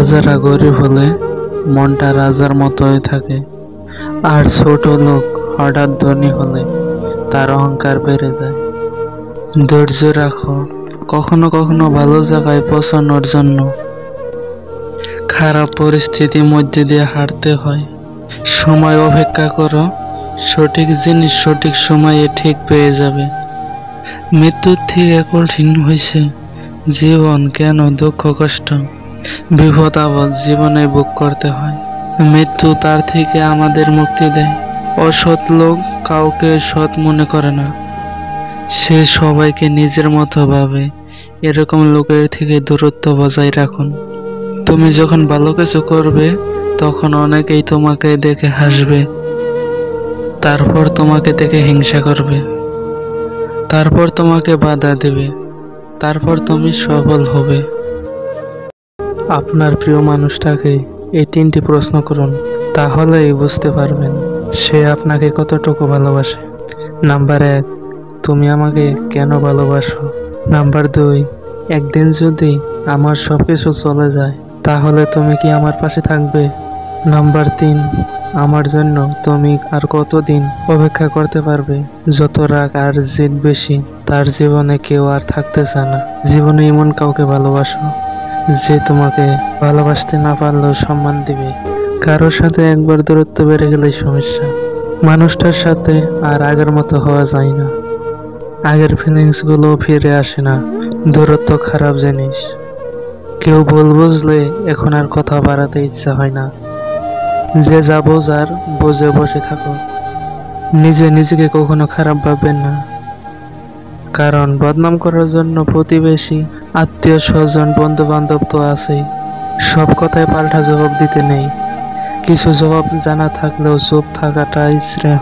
রাজারা গরিব হলে মনটা রাজার মতোই থাকে, আর ছোট লোক হঠাৎ ধনী হলে তার অহংকার বেড়ে যায়। ধৈর্য রাখো, কখনো কখনো ভালো জায়গায় পৌঁছানোর জন্য খারাপ পরিস্থিতির মধ্যে দিয়ে হাঁটতে হয়। সময় অপেক্ষা করো, সঠিক জিনিস সঠিক সময়ে ঠিক পেয়ে যাবে। মৃত্যুর থেকে কঠিন হয়েছে জীবন, কেন দুঃখ কষ্ট বিপদ আপদ জীবনে ভোগ করতে হয়। মৃত্যু তার থেকে আমাদের মুক্তি দেয়। অসৎ লোক কাউকে সৎ মনে করে না, সে সবাইকে নিজের মতো ভাবে। এরকম লোকের থেকে দূরত্ব বজায় রাখুন। তুমি যখন ভালো কিছু করবে তখন অনেকেই তোমাকে দেখে হাসবে, তারপর তোমাকে দেখে হিংসা করবে, তারপর তোমাকে বাধা দেবে, তারপর তুমি সফল হবে। আপনার প্রিয় মানুষটাকে এই 3টি প্রশ্ন করুন, তাহলেই বুঝতে পারবেন সে আপনাকে কতটুকু ভালোবাসে। নাম্বার 1, তুমি আমাকে কেন ভালোবাসো? নাম্বার 2, একদিন যদি আমার সবকিছু চলে যায় তাহলে তুমি কি আমার পাশে থাকবে? নাম্বার 3, আমার জন্য তুমি আর কতদিন অপেক্ষা করতে পারবে? যত রাগ আর জেদ বেশি তার জীবনে কেউ আর থাকতে চায় না। জীবনে এমন কাউকে ভালোবাসো যে তোমাকে ভালোবাসতে না পারলেও সম্মান দিবে। কারোর সাথে একবার দূরত্ব বেড়ে গেলেই সমস্যা। মানুষটার সাথে আর আগের মতো হওয়া যায় না, আগের ফিলিংস গুলো ফিরে আসে না। দূরত্ব খারাপ জিনিস। কেউ ভুল বুঝলে এখন আর কথা বাড়াতে ইচ্ছা হয় না। যে যা বোঝার বুঝে বসে থাকো। নিজেকে কখনো খারাপ ভাববেন না, কারণ বদনাম করার জন্য প্রতিবেশী, আত্মীয় স্বজন, বন্ধু বান্ধব তো আছেই। সব কথায় পাল্টা জবাব দিতে নেই। কিছু জবাব জানা থাকলেও চুপ থাকাটাই শ্রেয়।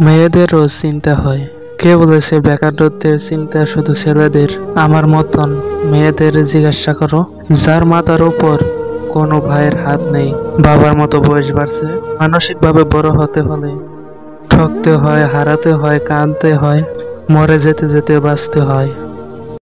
মেয়েদেরও চিন্তা হয়। কে বলেছে বেকারত্বের চিন্তা শুধু ছেলেদের? আমার মতন মেয়েদের জিজ্ঞাসা করো, যার মাথার উপর কোনো ভাইয়ের হাত নেই, বাবার মতো বয়স বাড়ছে। মানসিকভাবে বড় হতে হলে ঠকতে হয়, হারাতে হয়, কাঁদতে হয়, মরে যেতে যেতে বাঁচতে হয়।